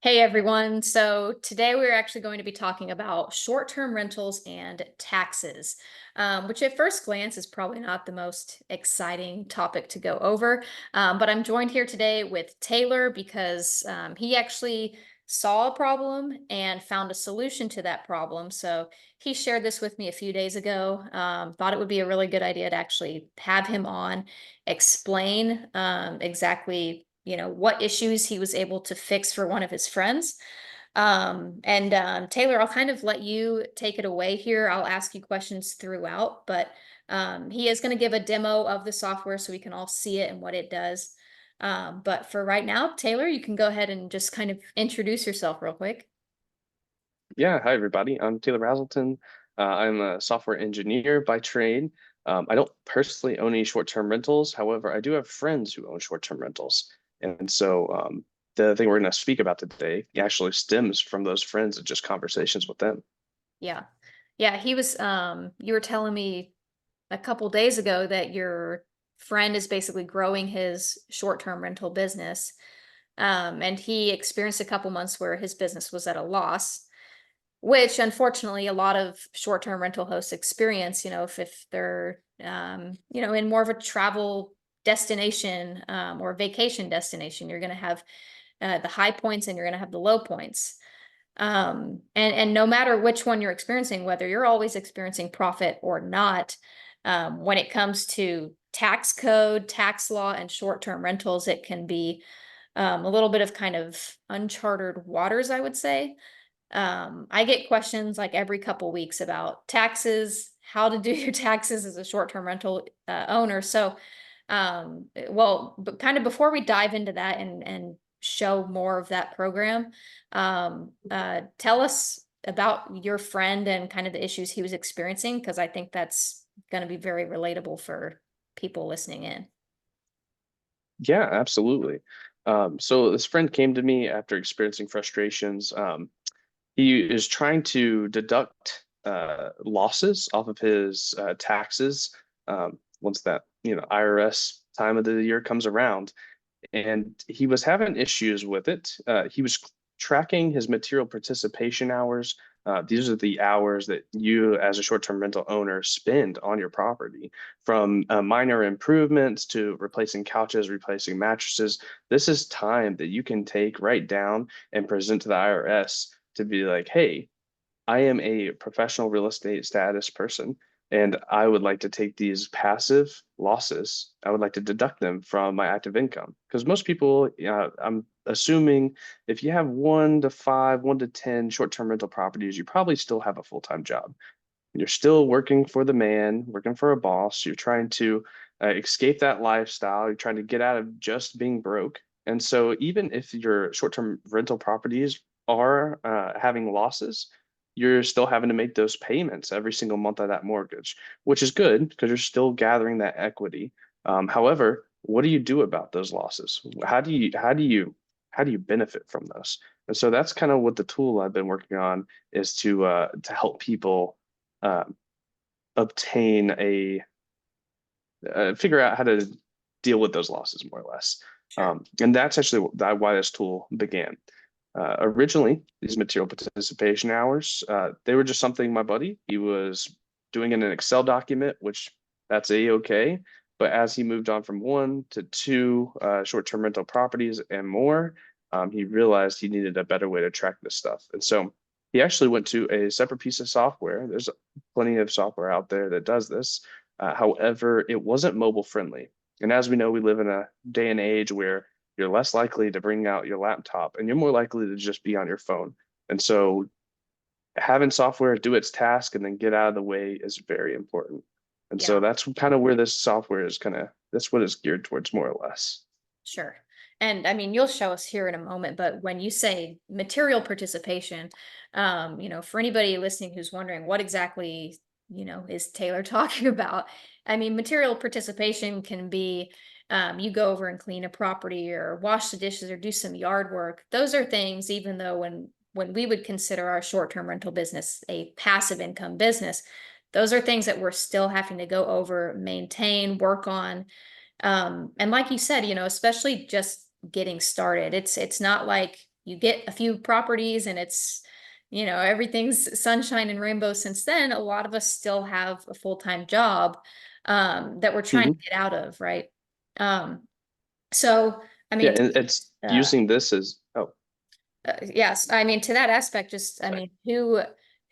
Hey everyone. So today we're actually going to be talking about short-term rentals and taxes, which at first glance is probably not the most exciting topic to go over. But I'm joined here today with Taylor because he actually saw a problem and found a solution to that problem. So he shared this with me a few days ago. Thought it would be a really good idea to actually have him on, explain exactly what issues he was able to fix for one of his friends. And Taylor, I'll kind of let you take it away here. I'll ask you questions throughout, but he is going to give a demo of the software so we can all see it and what it does. But for right now, Taylor, you can go ahead and just kind of introduce yourself real quick. Yeah, hi everybody. I'm Taylor Hazelton. I'm a software engineer by trade. I don't personally own any short-term rentals. However, I do have friends who own short-term rentals. And so the thing we're going to speak about today actually stems from those friends and just conversations with them. Yeah. Yeah, you were telling me a couple days ago that your friend is basically growing his short-term rental business. And he experienced a couple months where his business was at a loss, which unfortunately a lot of short-term rental hosts experience, if they're, in more of a travel destination or vacation destination, you're going to have the high points and you're going to have the low points. And no matter which one you're experiencing, whether you're always experiencing profit or not, when it comes to tax code, tax law, and short-term rentals, it can be a little bit of kind of uncharted waters, I would say. I get questions like every couple weeks about taxes, how to do your taxes as a short-term rental owner. So, but kind of before we dive into that and show more of that program, tell us about your friend and kind of the issues he was experiencing, because I think that's going to be very relatable for people listening in. Yeah, absolutely. So this friend came to me after experiencing frustrations. He is trying to deduct losses off of his taxes once that IRS time of the year comes around, and he was having issues with it. He was tracking his material participation hours. These are the hours that you, as a short-term rental owner, spend on your property, from minor improvements to replacing couches, replacing mattresses. This is time that you can take right down and present to the IRS to be like, hey, I am a professional real estate status person, and I would like to take these passive losses. I would like to deduct them from my active income. Because most people, I'm assuming if you have 1 to 5, 1 to 10 short-term rental properties, you probably still have a full-time job. You're still working for the man, working for a boss. You're trying to escape that lifestyle. You're trying to get out of just being broke. And so, even if your short-term rental properties are having losses, you're still having to make those payments every single month of that mortgage, which is good because you're still gathering that equity. However, what do you do about those losses? How do you benefit from those? And so that's kind of what the tool I've been working on is to help people uh, obtain a figure out how to deal with those losses more or less. Sure. And that's actually why this tool began. Originally, these material participation hours, they were just something my buddy, he was doing in an Excel document, which that's a-okay. But as he moved on from 1 to 2 short-term rental properties and more, he realized he needed a better way to track this stuff. And so he actually went to a separate piece of software. There's plenty of software out there that does this. However, it wasn't mobile friendly. And as we know, we live in a day and age where you're less likely to bring out your laptop and you're more likely to just be on your phone. And so having software do its task and then get out of the way is very important. And so Yeah. that's kind of where this software is that's what it's geared towards more or less. Sure. And I mean, you'll show us here in a moment, but when you say material participation, for anybody listening who's wondering what exactly, is Taylor talking about? I mean, material participation can be you go over and clean a property or wash the dishes or do some yard work. Those are things, even though when we would consider our short-term rental business a passive income business, those are things that we're still having to go over, maintain, work on. And like you said, especially just getting started, it's not like you get a few properties and it's, everything's sunshine and rainbows since then, a lot of us still have a full-time job that we're trying to Hmm. get out of, right? Um, so, I Yeah, mean, and it's uh, using this as, oh, yes, I mean, to that aspect, just, I sorry. mean,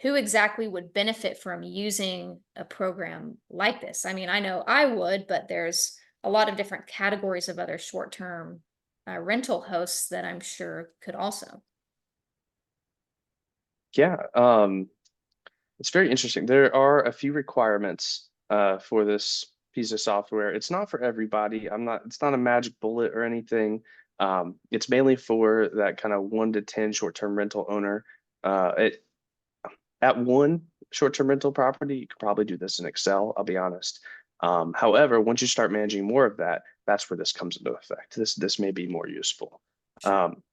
who exactly would benefit from using a program like this? I mean, I know I would, but there's a lot of different categories of other short-term rental hosts that I'm sure could also. Yeah, it's very interesting. There are a few requirements for this piece of software. It's not for everybody. It's not a magic bullet or anything. It's mainly for that kind of 1 to 10 short-term rental owner. It At one short-term rental property, you could probably do this in Excel, I'll be honest. However, once you start managing more of that, that's where this comes into effect. This may be more useful. Sure. Um,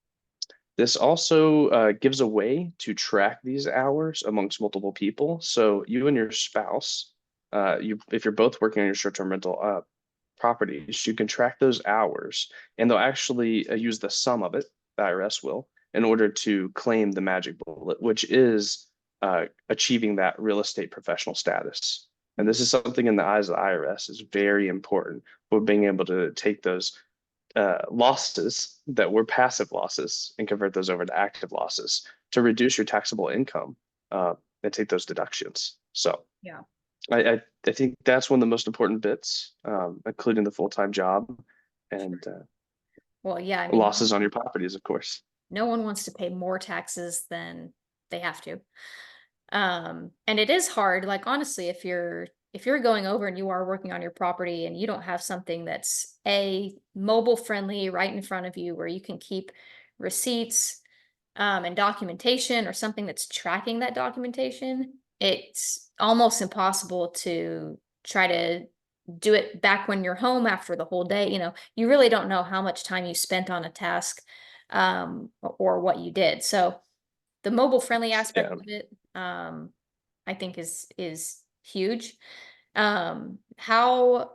this also gives a way to track these hours amongst multiple people. So you and your spouse, if you're both working on your short-term rental properties, you can track those hours, and they'll actually use the sum of it, the IRS will, in order to claim the magic bullet, which is achieving that real estate professional status. And this is something in the eyes of the IRS is very important for being able to take those losses that were passive losses and convert those over to active losses to reduce your taxable income and take those deductions. So Yeah. I think that's one of the most important bits, including the full-time job Sure. and Well, yeah, I mean, losses on your properties, of course. no one wants to pay more taxes than they have to. And it is hard, like honestly, if you're going over and you are working on your property and you don't have something that's a mobile friendly right in front of you where you can keep receipts and documentation or something that's tracking that documentation, it's almost impossible to try to do it back when you're home after the whole day. You really don't know how much time you spent on a task or what you did. So the mobile friendly aspect Yeah. of it, I think is huge. How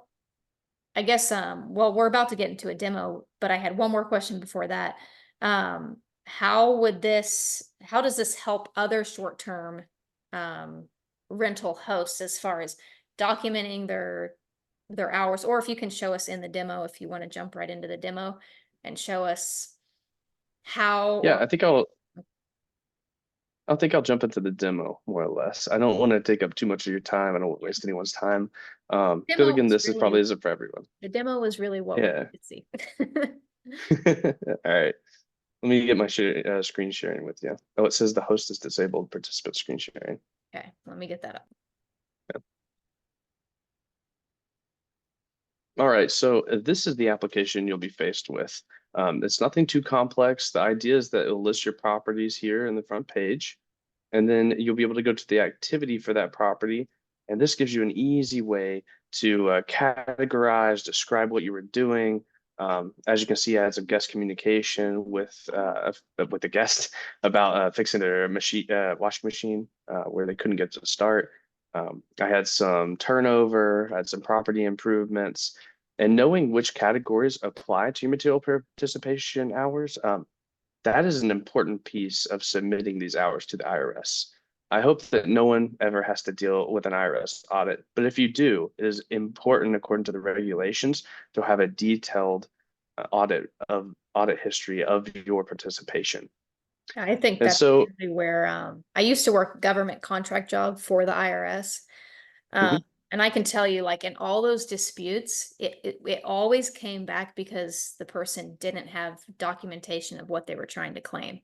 I guess, well, we're about to get into a demo, but I had one more question before that. How does this help other short-term um, rental hosts as far as documenting their hours, or if you can show us in the demo, if you want to jump right into the demo and show us how Yeah, or I think I'll jump into the demo more or less. I don't want to take up too much of your time. I don't want to waste anyone's time. Because demo again, was this is really probably isn't for everyone. the demo was really what we Yeah. could see. All right. Let me get my screen sharing with you. Oh, it says the host is disabled, participant screen sharing. Okay, let me get that up. All right, so this is the application you'll be faced with. It's nothing too complex. The idea is that it'll list your properties here in the front page, and then you'll be able to go to the activity for that property. And this gives you an easy way to categorize, describe what you were doing. As you can see, I had some guest communication with the guest about fixing their washing machine where they couldn't get to start. I had some turnover, I had some property improvements, and knowing which categories apply to your material participation hours, that is an important piece of submitting these hours to the IRS. I hope that no one ever has to deal with an IRS audit, but if you do, it is important according to the regulations to have a detailed audit history of your participation. I think And that's so, really where I used to work government contract job for the IRS. Um, mhm, and I can tell you, like in all those disputes, it always came back because the person didn't have documentation of what they were trying to claim.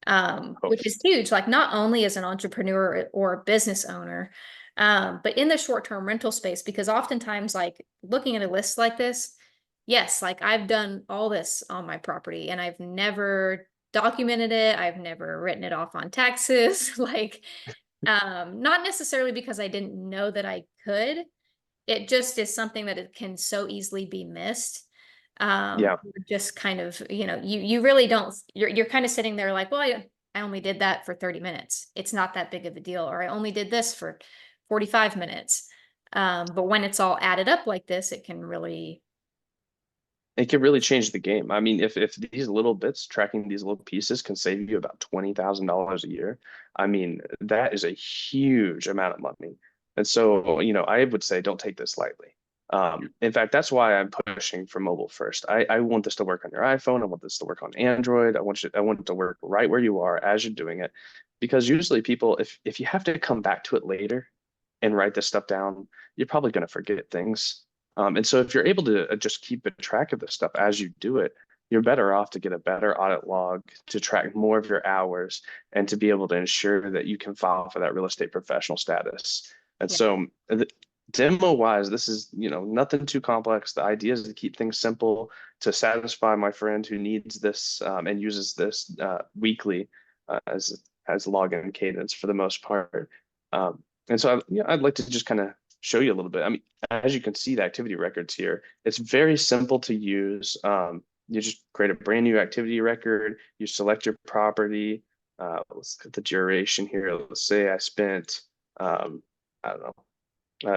oh, Which is huge, like not only as an entrepreneur or a business owner, but in the short-term rental space, because oftentimes, like looking at a list like this, yes, like I've done all this on my property and I've never documented it, I've never written it off on taxes, like not necessarily because I didn't know that I could, it just is something that it can so easily be missed. yeah, You're just kind of, you really don't you're kind of sitting there like, well, I only did that for 30 minutes. It's not that big of a deal. Or I only did this for 45 minutes. But when it's all added up like this, it can really it could really change the game. I mean, if these little bits, tracking these little pieces can save you about $20,000 a year, I mean, that is a huge amount of money. And so, I would say don't take this lightly. In fact, that's why I'm pushing for mobile first. I want this to work on your iPhone. I want this to work on Android. I want it to work right where you are as you're doing it. Because usually people, if you have to come back to it later and write this stuff down, you're probably going to forget things. And so if you're able to just keep a track of this stuff as you do it, you're better off to get a better audit log to track more of your hours and to be able to ensure that you can file for that real estate professional status. And Yeah. so demo wise, this is, nothing too complex. The idea is to keep things simple to satisfy my friend who needs this and uses this weekly as login cadence for the most part. And so I'd like to just kind of show you a little bit. I mean, as you can see, the activity records here, it's very simple to use. You just create a brand new activity record. You select your property. Let's get the duration here. Let's say I spent, I don't know,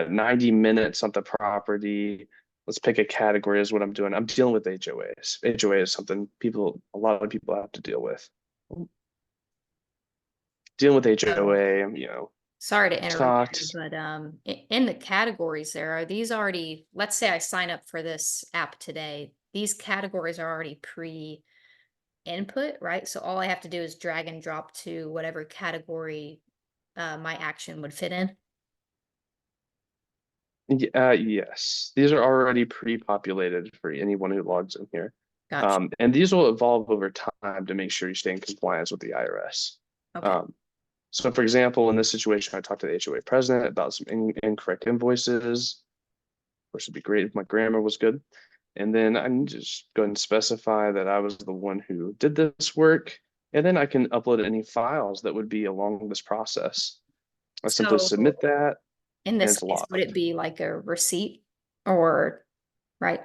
90 minutes on the property. Let's pick a category is what I'm doing. I'm dealing with HOAs. HOA is something a lot of people have to deal with. Dealing with So HOA, sorry to interrupt you, talked. but in the categories there, are these already, let's say I sign up for this app today, these categories are already pre-input, right? So all I have to do is drag and drop to whatever category my action would fit in. Yes, these are already pre-populated for anyone who logs in here. Gotcha. And these will evolve over time to make sure you stay in compliance with the IRS. Okay. Um, so, for example, in this situation, I talked to the HOA president about some incorrect invoices. Of course, it'd be great if my grammar was good. And then I can just go ahead and specify that I was the one who did this work. And then I can upload any files that would be along this process. I simply So submit that in and this it's case, would it logged. be like a receipt or, right?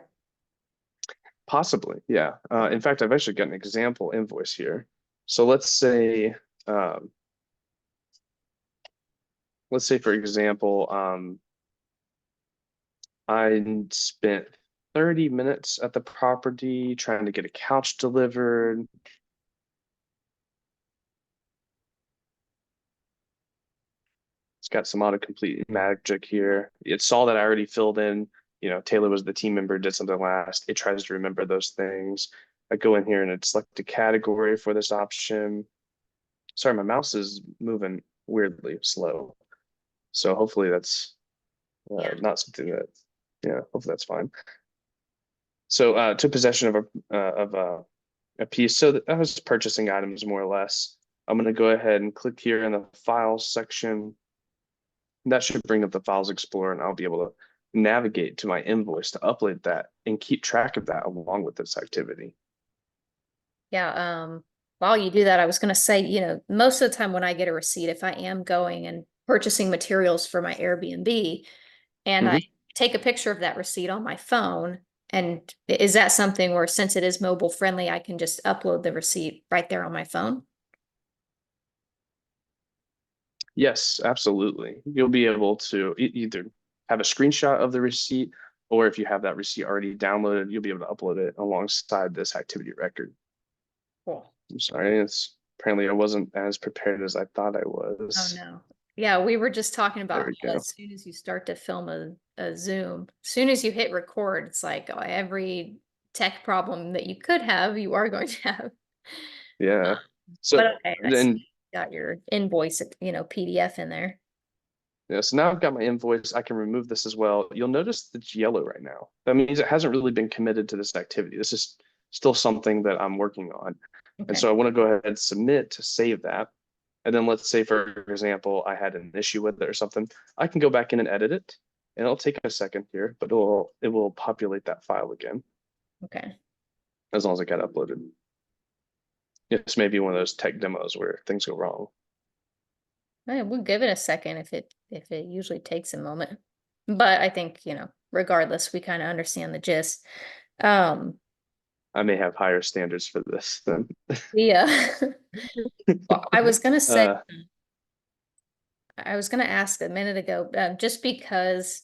Possibly, yeah. Okay. In fact, I've actually got an example invoice here. So um, let's say for example, I spent 30 minutes at the property trying to get a couch delivered. It's got some autocomplete magic here. It saw that I already filled in, Taylor was the team member, did something last. It tries to remember those things. I go in here and I'd select a category for this option. Sorry, my mouse is moving weirdly slow. So hopefully that's Yeah. not something that, yeah, hopefully that's fine. So took possession a piece. So that was purchasing items more or less. I'm going to go ahead and click here in the files section. That should bring up the Files Explorer, and I'll be able to navigate to my invoice to upload that and keep track of that along with this activity. Yeah. While you do that, I was going to say, most of the time when I get a receipt, if I am going and purchasing materials for my Airbnb and I Mhm. take a picture of that receipt on my phone, and is that something where since it is mobile friendly, I can just upload the receipt right there on my phone? Yes, absolutely. You'll be able to either have a screenshot of the receipt, or if you have that receipt already downloaded, you'll be able to upload it alongside this activity record. Cool. I'm sorry, it's apparently I wasn't as prepared as I thought I Oh was. no. Yeah, we were just talking There about we how go. as soon as you start to film a Zoom, as soon as you hit record, it's like every tech problem that you could have, you are going to have. Yeah. But So okay, I see then, you got your invoice, PDF in there. yeah, so now I've got my invoice. I can remove this as well. You'll notice that it's yellow right now. That means it hasn't really been committed to this activity. This is still something that I'm working on. And Okay. so I want to go ahead and submit to save that. And then let's say, for example, I had an issue with it or something. I can go back in and edit it. And it'll take a second here, but it will populate that file again Okay. as long as it got uploaded. It's maybe one of those tech demos where things go wrong. All right, we'll give it a second if it usually takes a moment. But I think, regardless, we kind of understand the gist. Um, I may have higher standards for this than yeah. Well, I was gonna say, uh I was gonna ask a minute ago, just because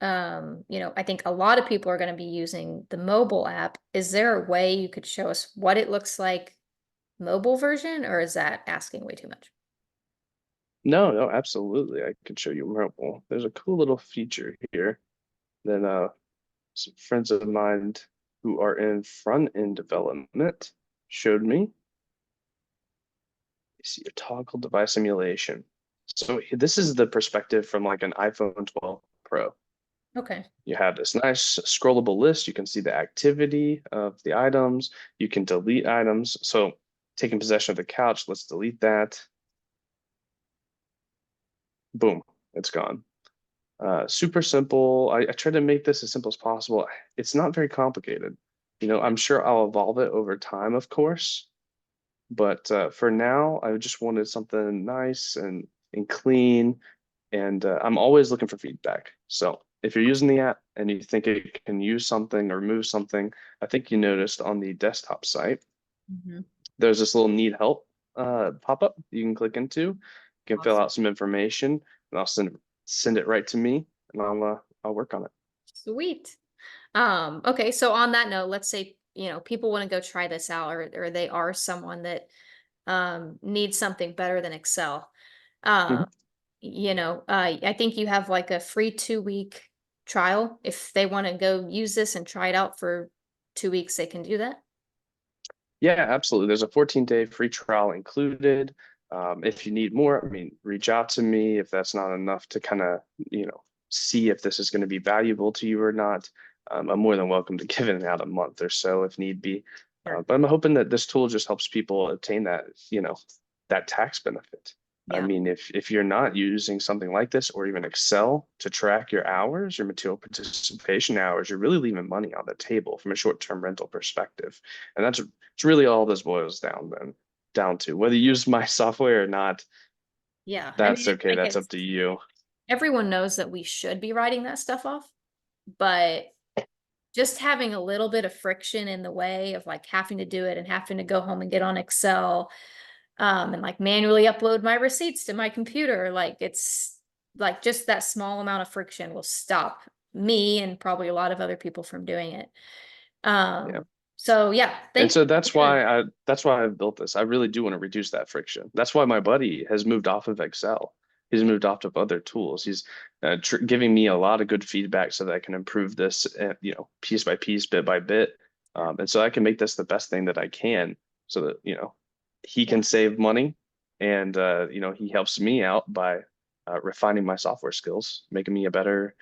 I think a lot of people are going to be using the mobile app. Is there a way you could show us what it looks like mobile version, or is that asking way too much? No, no, absolutely. I could show you mobile. There's a cool little feature here that some friends of mine who are in front end development showed me. You see a toggle device emulation. So this is the perspective from like an iPhone 12 Pro. Okay. You have this nice scrollable list. You can see the activity of the items. You can delete items. So taking possession of the couch, let's delete that. Boom, it's gone. Super simple. I try to make this as simple as possible. It's not very complicated. I'm sure I'll evolve it over time, of course, but for now, I just wanted something nice and clean, and I'm always looking for feedback. So if you're using the app and you think it can use something or move something, I think you noticed on the desktop site, Mhm. there's this little need help pop-up you can click into. You can fill Awesome. out some information, and I'll send it right to me, and I'll work on it. Sweet. Okay, so on that note, let's say, people want to go try this out, or they are someone that needs something better than Excel. Um, Mhm. I think you have like a free 2 week trial. If they want to go use this and try it out for 2 weeks, they can do that. Yeah, absolutely. There's a 14-day free trial included. If you need more, I mean, reach out to me if that's not enough to kind of, see if this is going to be valuable to you or not. I'm more than welcome to give it out a month or so if need be. Sure. But I'm hoping that this tool just helps people obtain that, that tax benefit. I Yeah. mean, if you're not using something like this or even Excel to track your hours, your material participation hours, you're really leaving money on the table from a short-term rental perspective. And that's it's really all this boils down to. Whether you use my software or not, Yeah. I mean, that's it's okay. like That's up it's to you. everyone knows that we should be writing that stuff off, but just having a little bit of friction in the way of like having to do it and having to go home and get on Excel, and like manually upload my receipts to my computer, like it's like just that small amount of friction will stop me and probably a lot of other people from doing it. Yeah. So yeah, And thank so you for that's why I built this. I really do want to reduce that friction. That's why my buddy has moved off of Excel. He's yeah, moved off of other tools. He's tr giving me a lot of good feedback so that I can improve this, piece by piece, bit by bit. sure. And so I can make this the best thing that I can so that, he Yeah, can save money and, he helps me out by refining my software skills, making me a better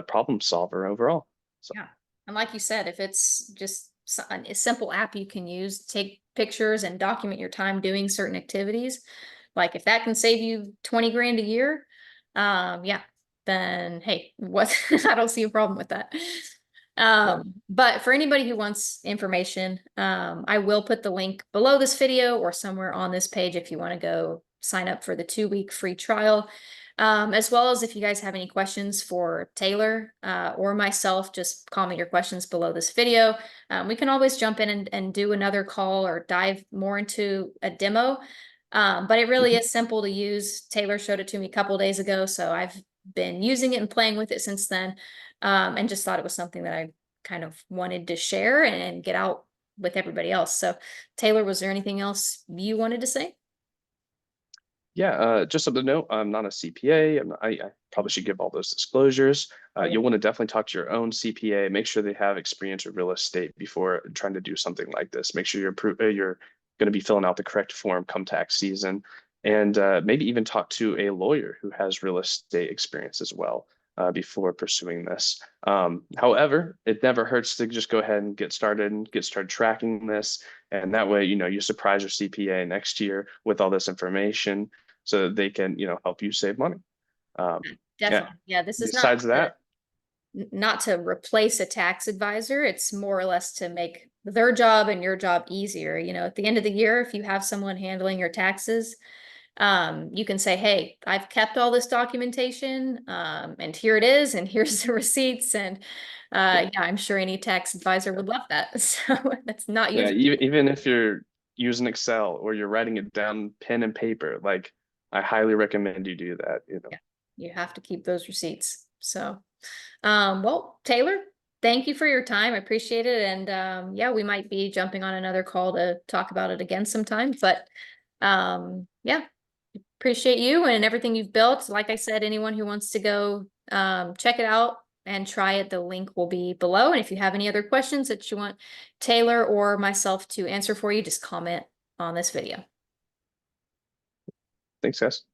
problem solver overall. So, yeah. And like you said, if it's just a simple app you can use, take pictures and document your time doing certain activities, like if that can save you 20 grand a year, yeah, then hey, what I don't see a problem with that. yeah. But for anybody who wants information, I will put the link below this video or somewhere on this page if you want to go sign up for the 2 week free trial. As well as if you guys have any questions for Taylor or myself, just comment your questions below this video. We can always jump in and do another call or dive more into a demo. But it really Mhm. is simple to use. Taylor showed it to me a couple days ago, so I've been using it and playing with it since then, and just thought it was something that I kind of wanted to share and get out with everybody else. So, Taylor, was there anything else you wanted to say? Yeah, just something to note, I'm not a CPA. I probably should give all those disclosures. Oh yeah, You'll want to definitely talk to your own CPA. Make sure they have experience with real estate before trying to do something like this. Make sure you're going to be filling out the correct form come tax season, and maybe even talk to a lawyer who has real estate experience as well before pursuing this. However, it never hurts to just go ahead and get started tracking this, and that way, you surprise your CPA next year with all this information so that they can, help you save money. Yeah. definitely. Yeah, this is not Besides that, not to replace a tax advisor. It's more or less to make their job and your job easier. At the end of the year, if you have someone handling your taxes, you can say, hey, I've kept all this documentation, and here it is, and here's the receipts. And yeah, yeah, I'm sure any tax advisor would love that. So that's not yeah, usually, even if you're using Excel or you're writing it down pen and paper, like I highly recommend you do that. yeah, you have to keep those receipts. So Well, Taylor, thank you for your time. I appreciate it. And yeah, we might be jumping on another call to talk about it again sometime. But yeah, appreciate you and everything you've built. Like I said, anyone who wants to go check it out and try it, the link will be below. And if you have any other questions that you want Taylor or myself to answer for you, just comment on this video. Thanks, guys.